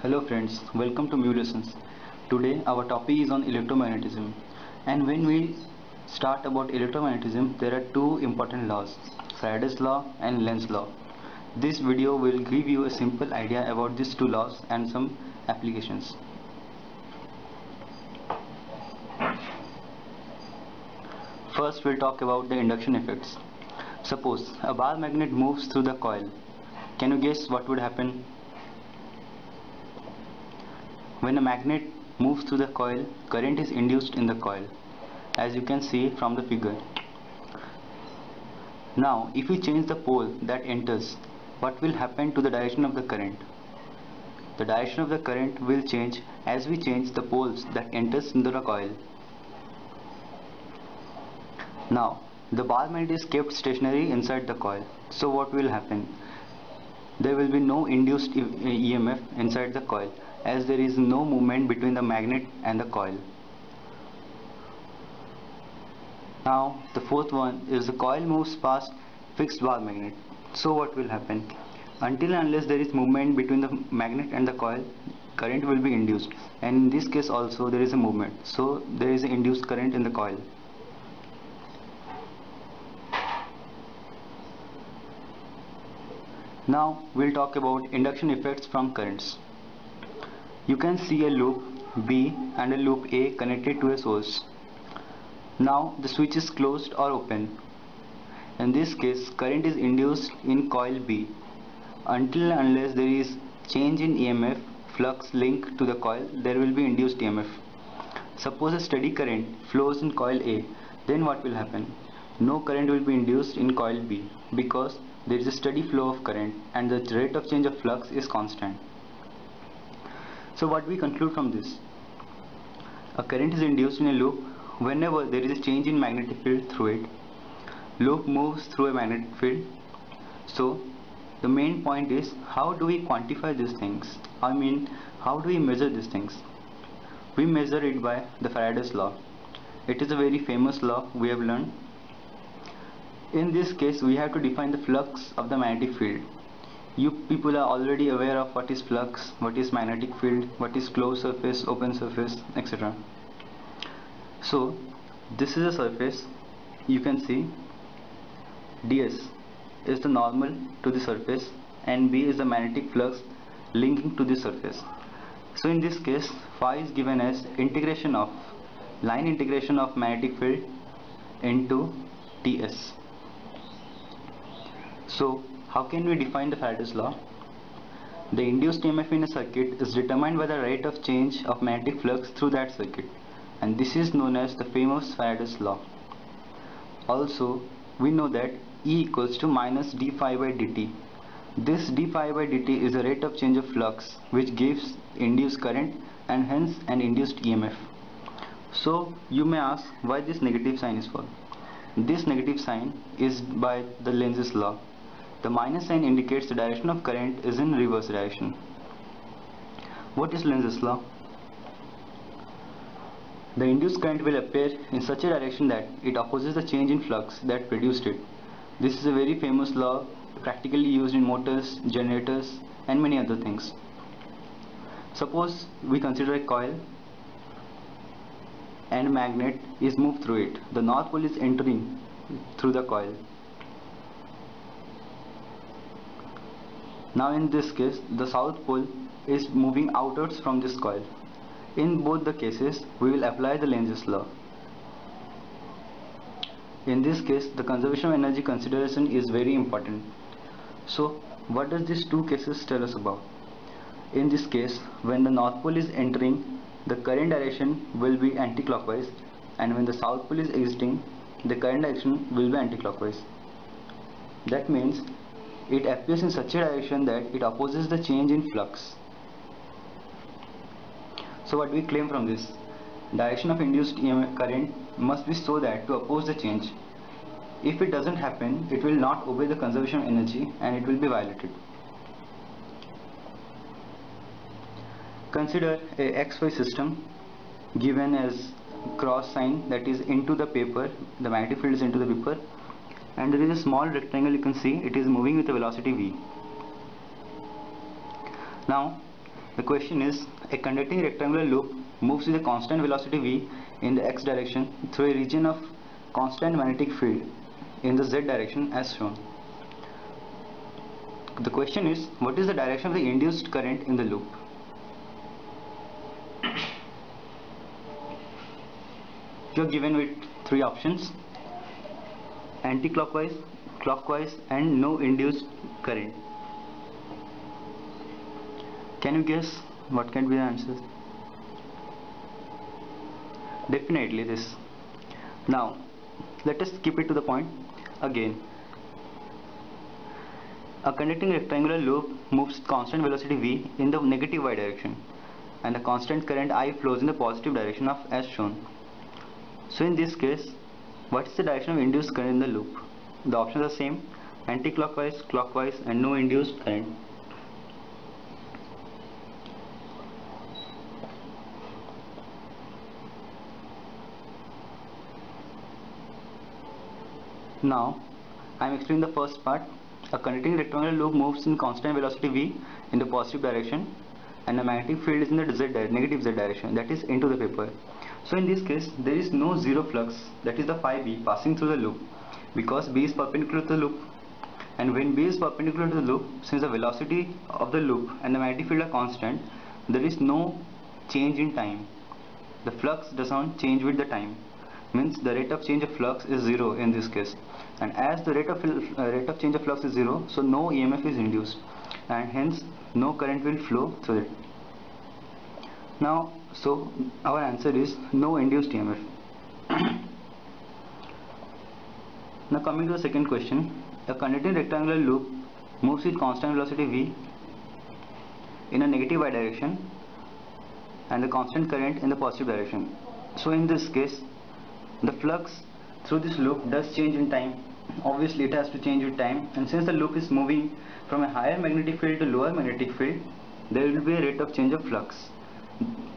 Hello friends, welcome to Mu Lessons. Today our topic is on electromagnetism. And when we start about electromagnetism, there are two important laws, Faraday's law and Lenz's law. This video will give you a simple idea about these two laws and some applications. First we'll talk about the induction effects. Suppose a bar magnet moves through the coil. Can you guess what would happen? When a magnet moves through the coil, current is induced in the coil, as you can see from the figure. Now, if we change the pole that enters, what will happen to the direction of the current? The direction of the current will change as we change the poles that enters into the coil. Now, the bar magnet is kept stationary inside the coil. So what will happen? There will be no induced EMF inside the coil, as there is no movement between the magnet and the coil. Now the fourth one is the coil moves past fixed bar magnet. So what will happen? Until and unless there is movement between the magnet and the coil, current will be induced, and in this case also there is a movement, so there is an induced current in the coil. Now we'll talk about induction effects from currents. You can see a loop B and a loop A connected to a source. Now the switch is closed or open. In this case, current is induced in coil B. Until and unless there is change in EMF flux linked to the coil, there will be induced EMF. Suppose a steady current flows in coil A, then what will happen? No current will be induced in coil B because there is a steady flow of current and the rate of change of flux is constant. So what we conclude from this? A current is induced in a loop whenever there is a change in magnetic field through it. Loop moves through a magnetic field. So the main point is, how do we quantify these things? How do we measure these things? We measure it by the Faraday's law. It is a very famous law we have learned. In this case, we have to define the flux of the magnetic field. You people are already aware of what is flux, what is magnetic field, what is closed surface, open surface, etc. So this is a surface. You can see ds is the normal to the surface and B is the magnetic flux linking to the surface. So in this case, phi is given as integration of line integration of magnetic field into ds. So how can we define the Faraday's law? The induced EMF in a circuit is determined by the rate of change of magnetic flux through that circuit, and this is known as the famous Faraday's law. Also, we know that E equals to minus d phi by dt. This d phi by dt is the rate of change of flux which gives induced current and hence an induced EMF. So you may ask why this negative sign is for. This negative sign is by the Lenz's law. The minus sign indicates the direction of current is in reverse direction. What is Lenz's law? The induced current will appear in such a direction that it opposes the change in flux that produced it. This is a very famous law, practically used in motors, generators, and many other things. Suppose we consider a coil and a magnet is moved through it. The north pole is entering through the coil. Now in this case, the south pole is moving outwards from this coil. In both the cases, we will apply the Lenz's law. In this case, the conservation of energy consideration is very important. So what does these two cases tell us about? In this case, when the north pole is entering, the current direction will be anti-clockwise, and when the south pole is exiting, the current direction will be anti-clockwise. That means it appears in such a direction that it opposes the change in flux. So what do we claim from this? Direction of induced EMF current must be so that to oppose the change. If it doesn't happen, it will not obey the conservation of energy and it will be violated. Consider a XY system given as cross sign, that is into the paper, the magnetic field is into the paper, and there is a small rectangle. You can see it is moving with a velocity v. Now The question is, a conducting rectangular loop moves with a constant velocity v in the x direction through a region of constant magnetic field in the z direction as shown. The question is, what is the direction of the induced current in the loop? You are given with three options: anti-clockwise, clockwise, and no induced current. Can you guess what can be the answer? Definitely this. Now let us keep it to the point again. A conducting rectangular loop moves with constant velocity v in the negative y direction, and the constant current I flows in the positive direction of as shown. So in this case, what is the direction of induced current in the loop? The options are same: anti-clockwise, clockwise, and no induced current. Now I am explaining the first part. A conducting rectangular loop moves in constant velocity v in the positive direction, and the magnetic field is in the negative z direction, that is into the paper. So in this case, there is no zero flux, that is the phi b, passing through the loop, because b is perpendicular to the loop. And when b is perpendicular to the loop, since the velocity of the loop and the magnetic field are constant, there is no change in time. The flux does not change with the time, means the rate of change of flux is zero in this case. And as the rate of change of flux is zero, so no EMF is induced, and hence no current will flow through it. Now, so our answer is no induced EMF. Now coming to the second question, a conducting rectangular loop moves with constant velocity v in a negative y direction and the constant current in the positive direction. So in this case, the flux through this loop does change in time. Obviously it has to change with time, and since the loop is moving from a higher magnetic field to lower magnetic field, there will be a rate of change of flux,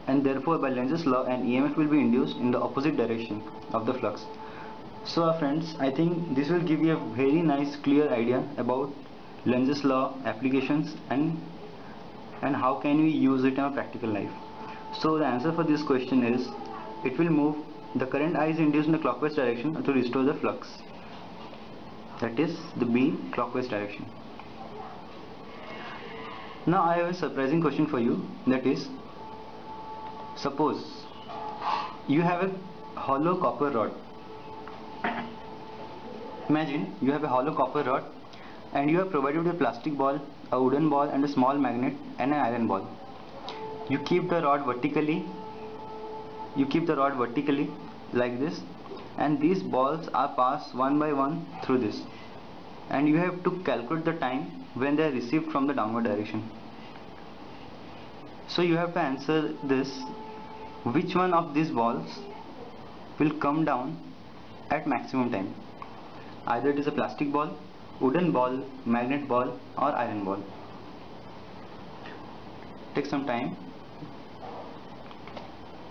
and therefore by Lenz's law an EMF will be induced in the opposite direction of the flux. So friends, I think this will give you a very nice clear idea about Lenz's law applications and how can we use it in our practical life. So the answer for this question is, it will move, the current I is induced in the clockwise direction to restore the flux, that is the B clockwise direction. Now I have a surprising question for you, that is, suppose you have a hollow copper rod. Imagine you have a hollow copper rod and you are provided with a plastic ball, a wooden ball, and a small magnet and an iron ball. You keep the rod vertically like this, and these balls are passed one by one through this, and you have to calculate the time when they are received from the downward direction. So you have to answer this: which one of these balls will come down at maximum time? Either it is a plastic ball, wooden ball, magnet ball, or iron ball. Take some time.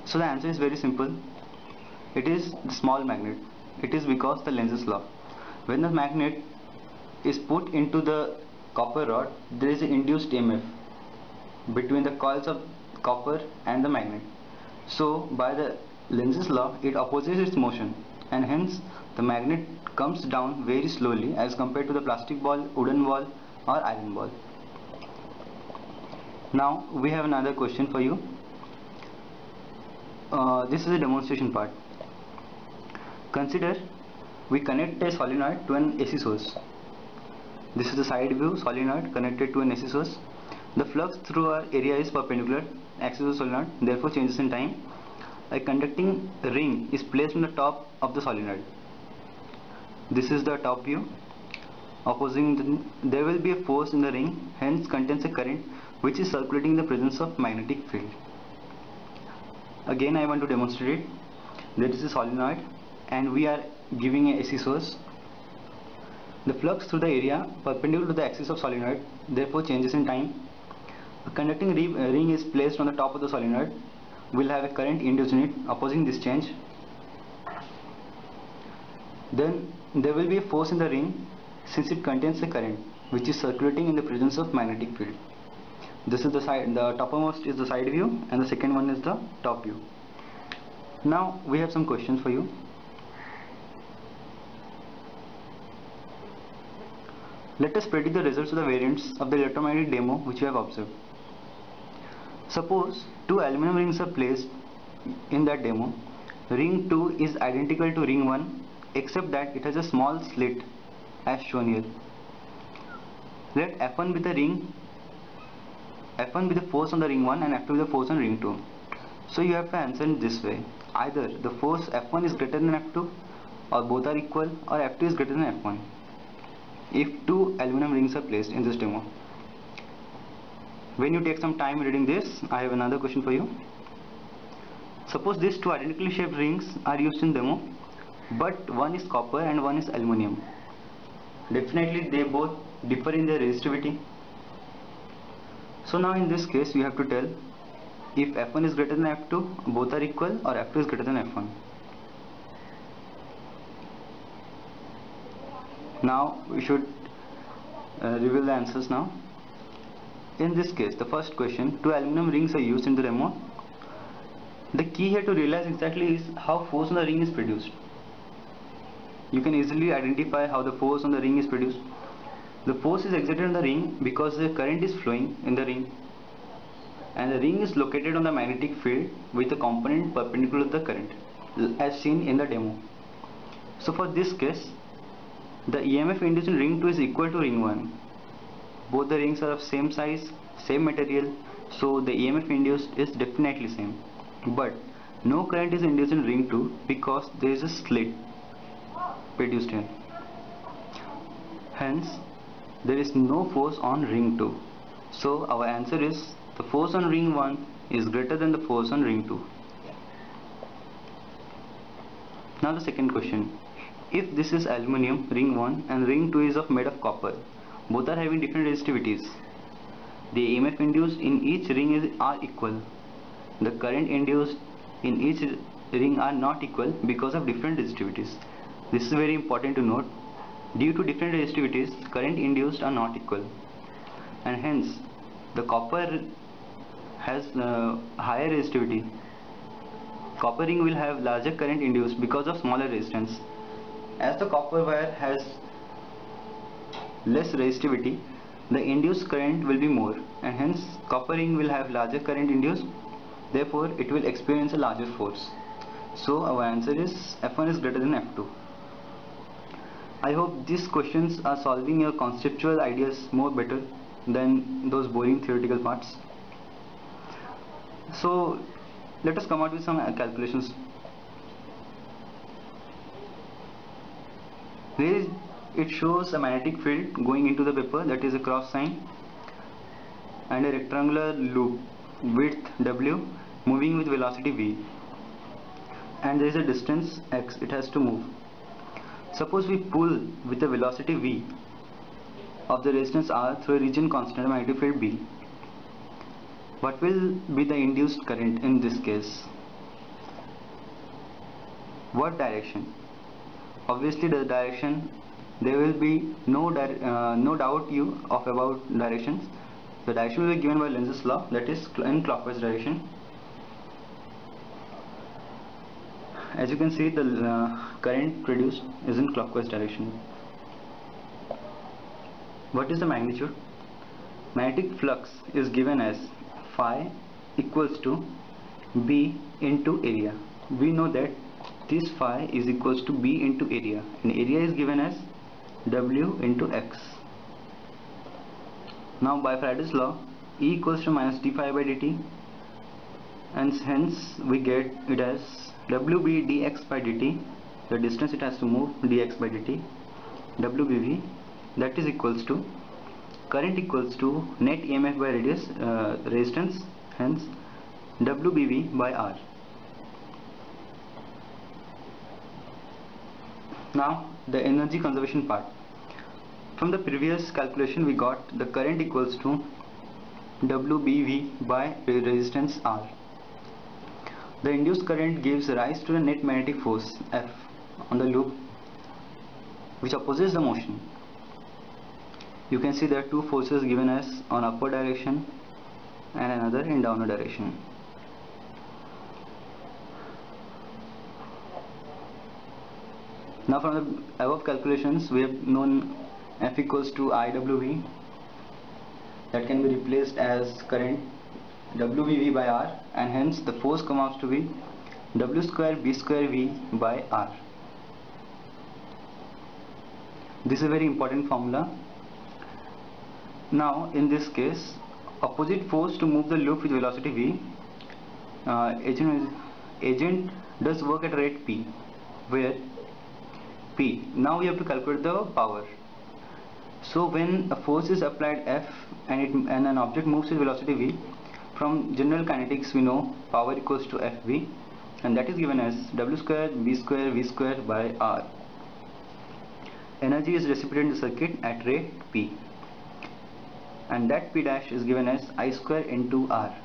So the answer is very simple. It is the small magnet. It is because the Lenz's law. When the magnet is put into the copper rod, there is an induced EMF between the coils of copper and the magnet. So by the Lenz's law, it opposes its motion, and hence the magnet comes down very slowly as compared to the plastic ball, wooden ball, or iron ball. Now we have another question for you. This is a demonstration part. Consider we connect a solenoid to an AC source. This is the side view solenoid connected to an AC source. The flux through our area is perpendicular axis of the solenoid, therefore changes in time. A conducting ring is placed on the top of the solenoid. This is the top view. There will be a force in the ring, hence contains a current which is circulating in the presence of magnetic field. Again I want to demonstrate it. There is a solenoid and we are giving a AC source. The flux through the area perpendicular to the axis of solenoid, therefore changes in time. A conducting ring is placed on the top of the solenoid, will have a current induced in it opposing this change. Then there will be a force in the ring since it contains a current which is circulating in the presence of magnetic field. This is the side, the toppermost is the side view and the second one is the top view. Now we have some questions for you. Let us predict the results of the variants of the electromagnetic demo which we have observed. Suppose two aluminum rings are placed in that demo. Ring 2 is identical to ring 1 except that it has a small slit as shown here. Let F1 be the ring, F1 be the force on the ring 1 and F2 be the force on ring 2. So you have to answer in this way. Either the force F1 is greater than F2 or both are equal, or F2 is greater than F1 if two aluminum rings are placed in this demo. When you take some time reading this, I have another question for you. Suppose these two identically shaped rings are used in demo, but one is copper and one is aluminum. Definitely they both differ in their resistivity. So now in this case you have to tell if F1 is greater than F2, both are equal, or F2 is greater than F1. Now we should reveal the answers now. In this case, the first question, two aluminum rings are used in the demo. The key here to realize exactly is how force on the ring is produced. You can easily identify how the force on the ring is produced. The force is exerted on the ring because the current is flowing in the ring, and the ring is located on the magnetic field with a component perpendicular to the current as seen in the demo. So for this case, the EMF induced in ring 2 is equal to ring 1. Both the rings are of same size, same material, so the EMF induced is definitely same. But no current is induced in ring 2 because there is a slit produced here. Hence, there is no force on ring 2. So our answer is the force on ring 1 is greater than the force on ring 2. Now the second question. If this is aluminum, ring 1, and ring 2 is made of copper, both are having different resistivities. The EMF induced in each ring are equal. The current induced in each ring are not equal because of different resistivities. This is very important to note. Due to different resistivities, current induced are not equal, and hence the copper has higher resistivity. Copper ring will have larger current induced because of smaller resistance. As the copper wire has less resistivity, the induced current will be more, and hence copper ring will have larger current induced, therefore it will experience a larger force. So our answer is F1 is greater than F2. I hope these questions are solving your conceptual ideas more better than those boring theoretical parts. So let us come out with some calculations. Here it shows a magnetic field going into the paper, that is a cross sign, and a rectangular loop width W moving with velocity V, and there is a distance x it has to move. Suppose we pull with the velocity V of the resistance R through a region constant magnetic field B. What will be the induced current in this case? What direction? Obviously the direction, there will be no doubt about directions. The direction will be given by Lenz's law, that is in clockwise direction. As you can see, the current produced is in clockwise direction. What is the magnitude? Magnetic flux is given as phi equals to B into area. We know that this phi is equals to B into area, and area is given as W into X. Now by Faraday's law, E equals to minus d phi by dt, and hence we get it as WB dx by dt, the distance it has to move, dx by dt, WBV, that is equals to current equals to net EMF by resistance, hence WBV by R. Now the energy conservation part. From the previous calculation we got the current equals to WBV by resistance R. The induced current gives rise to the net magnetic force F on the loop which opposes the motion. You can see there are two forces given as on upward direction and another in downward direction. Now from the above calculations we have known F equals to IWV, that can be replaced as current WVV by R, and hence the force comes out to be W square B square V by R. This is a very important formula. Now in this case, opposite force to move the loop with velocity V, agent does work at rate P, where P, now we have to calculate the power. So when a force is applied F and an object moves with velocity V, from general kinetics we know power equals to Fv, and that is given as W square B square V square by R. Energy is dissipated in the circuit at rate P, and that P dash is given as I square into R.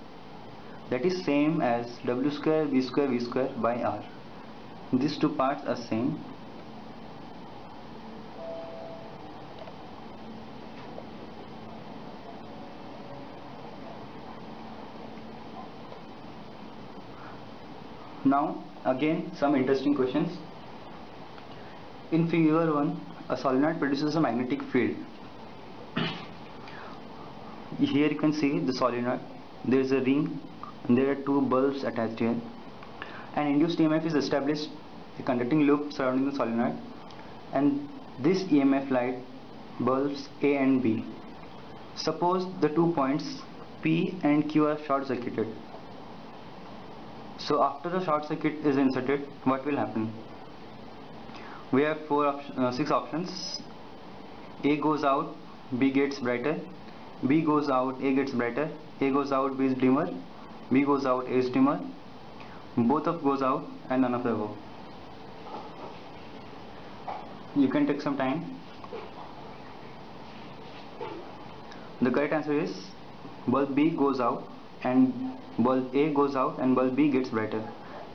That is same as W square B square V square by R. These two parts are same. Now again some interesting questions. In figure 1, a solenoid produces a magnetic field. Here you can see the solenoid. There is a ring and there are two bulbs attached here. An induced EMF is established, a conducting loop surrounding the solenoid, and this EMF light bulbs A and B. Suppose the 2 points P and Q are short circuited. So after the short circuit is inserted, what will happen? We have 6 options. A goes out, B gets brighter, B goes out, A gets brighter, A goes out, B is dimmer, B goes out, A is dimmer, both of goes out, and none of the above. You can take some time. The correct answer is bulb B goes out and bulb A goes out and bulb B gets brighter.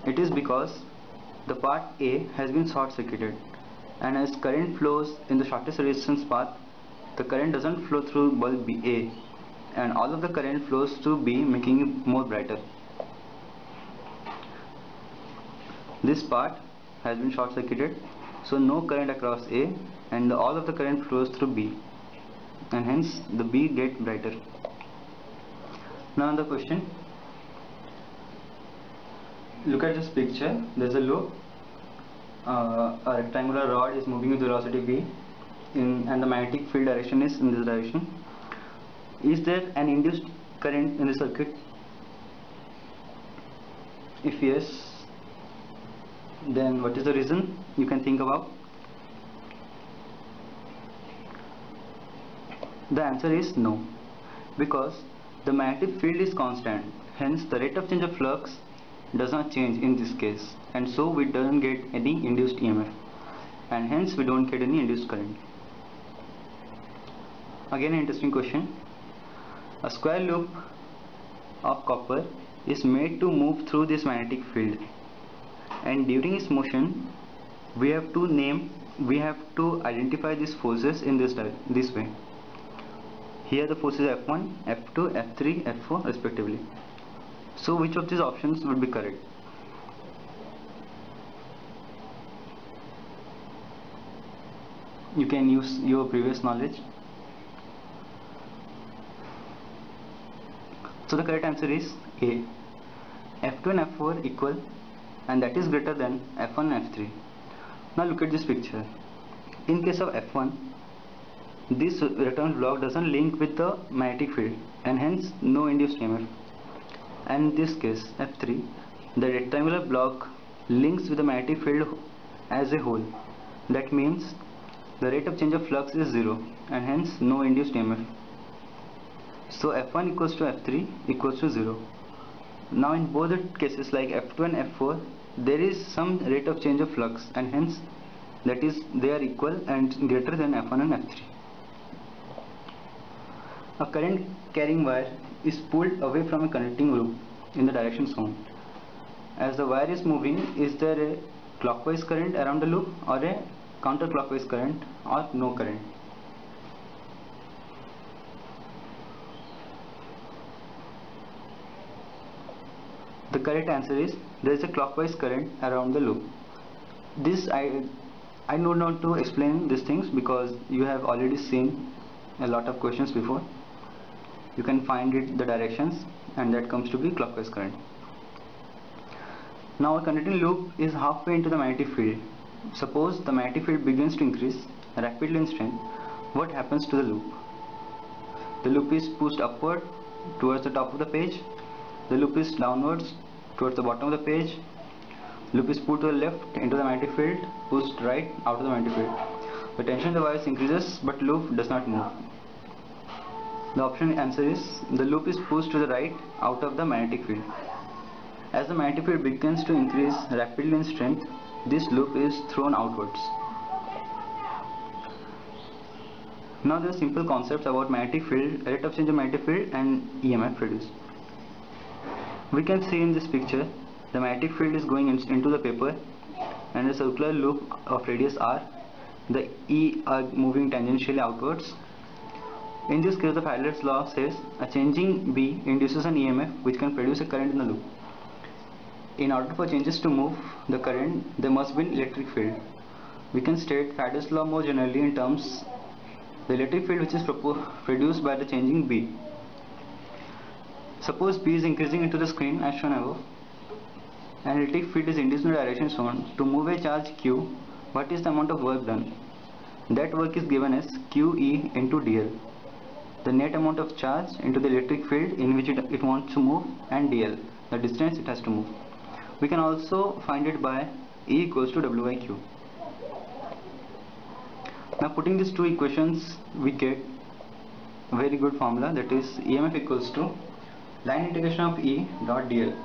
It is because the part A has been short circuited, and as current flows in the shortest resistance path, the current doesn't flow through bulb B A, and all of the current flows through B, making it more brighter. This part has been short circuited, so no current across A, and all of the current flows through B, and hence the B get brighter. Now the question, look at this picture. There's a loop, a rectangular rod is moving with velocity v, and the magnetic field direction is in this direction. Is there an induced current in the circuit? If yes, then what is the reason you can think about? The answer is no, because the magnetic field is constant, hence the rate of change of flux does not change in this case, and so we don't get any induced EMF, and hence we don't get any induced current. Again an interesting question. A square loop of copper is made to move through this magnetic field, and during its motion we have to identify these forces in this way. Here the forces F1, F2, F3, F4 respectively. So which of these options would be correct? You can use your previous knowledge. So the correct answer is A. F2 and F4 equal, and that is greater than F1 and F3. Now look at this picture. In case of F1, this return block doesn't link with the magnetic field, and hence no induced EMF. And in this case F3, the rectangular block links with the magnetic field as a whole. That means the rate of change of flux is 0, and hence no induced EMF. So F1 equals to F3 equals to 0. Now in both the cases like F2 and F4, there is some rate of change of flux, and hence that is they are equal and greater than F1 and F3. A current carrying wire is pulled away from a conducting loop in the direction shown. As the wire is moving, is there a clockwise current around the loop, or a counterclockwise current, or no current? The correct answer is there is a clockwise current around the loop. This I know not to explain these things because you have already seen a lot of questions before. You can find it the directions, and that comes to be clockwise current. Now a continuing loop is halfway into the magnetic field. Suppose the magnetic field begins to increase rapidly in strength. What happens to the loop? The loop is pushed upward towards the top of the page. The loop is downwards towards the bottom of the page. Loop is pulled to the left into the magnetic field, pushed right out of the magnetic field. The tension of the wires increases, but loop does not move. The option answer is the loop is pushed to the right out of the magnetic field. As the magnetic field begins to increase rapidly in strength, this loop is thrown outwards. Now there are simple concepts about magnetic field, rate of change of magnetic field, and EMF produced. We can see in this picture the magnetic field is going into the paper, and a circular loop of radius r. The E are moving tangentially outwards. In this case, the Faraday's law says a changing B induces an EMF which can produce a current in the loop. In order for changes to move the current, there must be an electric field. We can state Faraday's law more generally in terms the electric field which is produced by the changing B. Suppose B is increasing into the screen as shown above. An electric field is induced in the direction shown. To move a charge Q, what is the amount of work done? That work is given as QE into dl. The net amount of charge into the electric field in which it wants to move, and dl, the distance it has to move. We can also find it by E equals to W by Q. Now putting these two equations, we get a very good formula, that is EMF equals to line integration of E dot dl.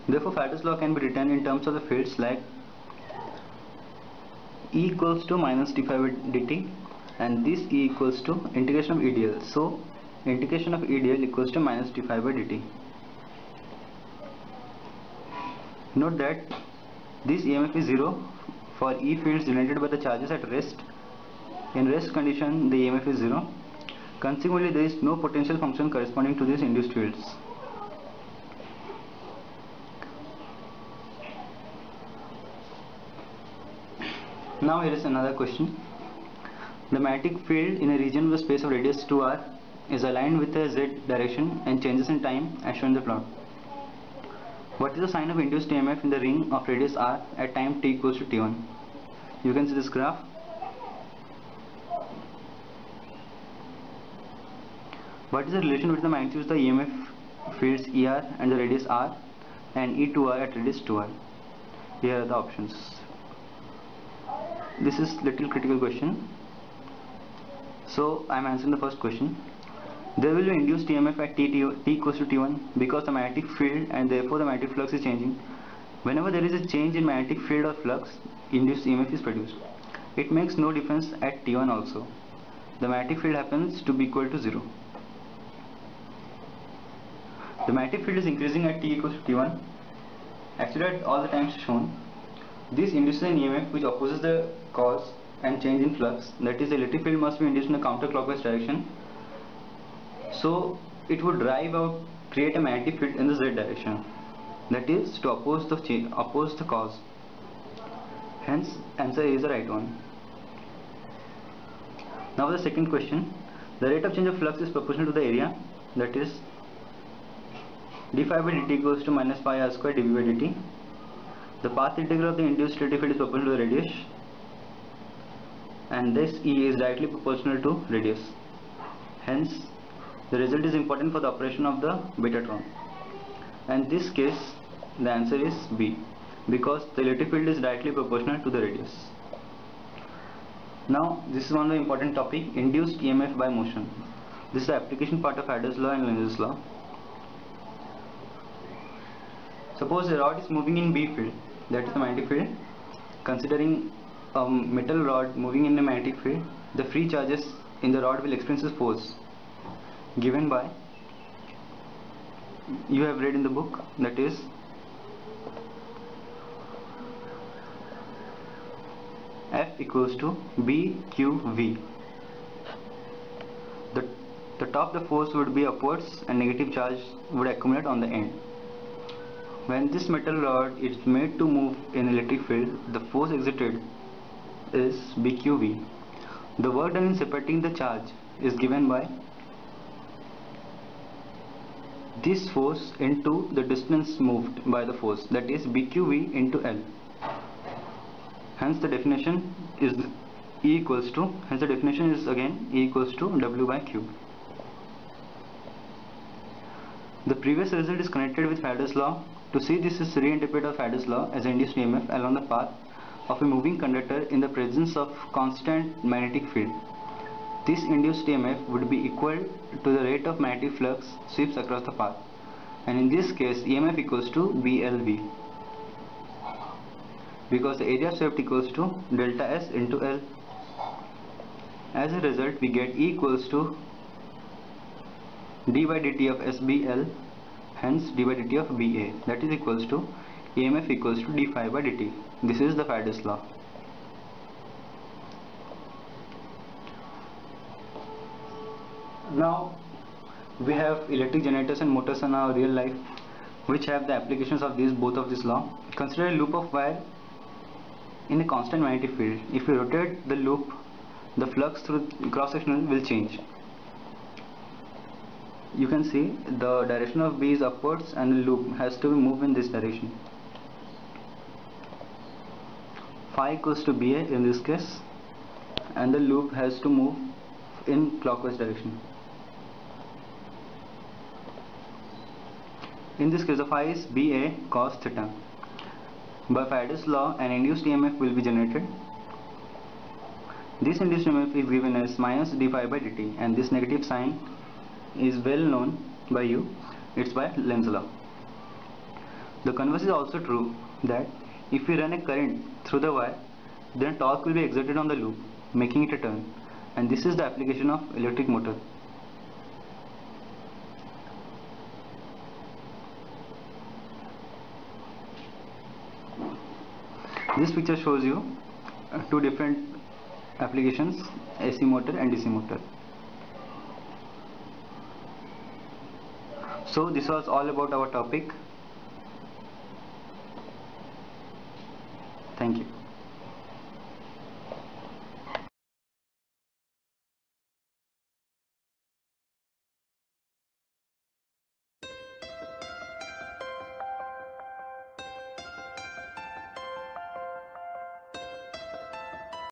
Therefore Faraday's law can be written in terms of the fields like E equals to minus d phi by dt, and this E equals to integration of E dl. So integration of E dl equals to minus d phi by dt. Note that this EMF is 0 for E fields generated by the charges at rest. In rest condition, the EMF is 0. Consequently, there is no potential function corresponding to these induced fields. Now here is another question. The magnetic field in a region with a space of radius 2r is aligned with a z direction and changes in time as shown in the plot. What is the sign of induced EMF in the ring of radius r at time t equals to t1? You can see this graph. What is the relation between the magnitudes of the EMF fields ER and the radius r and E2r at radius 2r? Here are the options. This is little critical question. So I am answering the first question. There will be induced EMF at t equals to t1 because the magnetic field and therefore the magnetic flux is changing. Whenever there is a change in magnetic field or flux, induced EMF is produced. It makes no difference at t1 also. The magnetic field happens to be equal to 0. The magnetic field is increasing at t equals to t1. Actually at all the times shown, this induces an EMF which opposes the cause and change in flux. That is, the electric field must be induced in a counterclockwise direction. So it would create a magnetic field in the z direction. That is to oppose the cause. Hence, answer is the right one. Now the second question. The rate of change of flux is proportional to the area. That is d phi by dt equals to minus pi r square dv by dt. The path integral of the induced electric field is proportional to the radius, and this E is directly proportional to radius. Hence, the result is important for the operation of the betatron. And in this case, the answer is B, because the electric field is directly proportional to the radius. Now, this is one of the important topic, induced EMF by motion. This is the application part of Faraday's law and Lenz's law. Suppose a rod is moving in B field, that is the magnetic field. Considering a metal rod moving in a magnetic field, the free charges in the rod will experience a force given by, you have read in the book, that is F equals to BQV. The The top of the force would be upwards and negative charge would accumulate on the end. When this metal rod is made to move in electric field, the force exerted is BQV. The work done in separating the charge is given by this force into the distance moved by the force, that is BQV into L. Hence the definition is again E equals to W by Q. The previous result is connected with Faraday's law. To see this is reinterpret Faraday's law as induced EMF along the path of a moving conductor in the presence of constant magnetic field. This induced EMF would be equal to the rate of magnetic flux sweeps across the path, and in this case EMF equals to BLV, because the area swept equals to delta S into L. As a result, we get E equals to d by dt of SBL, hence d by dt of BA, that is equals to EMF equals to d phi by dt. This is the Faraday's law. Now we have electric generators and motors in our real life which have the applications of both of this law. Consider a loop of wire in a constant magnetic field. If you rotate the loop, the flux through cross-sectional will change. You can see the direction of B is upwards and the loop has to move in this direction. Phi equals to BA in this case, and the loop has to move in clockwise direction. In this case the phi is BA cos theta. By Faraday's law, an induced EMF will be generated. This induced EMF is given as minus d phi by dt, and this negative sign is well known by you. It's by Lenz's law. The converse is also true, that if we run a current through the wire, then torque will be exerted on the loop, making it a turn, and this is the application of electric motor. This picture shows you two different applications, AC motor and DC motor. So this was all about our topic. Thank you.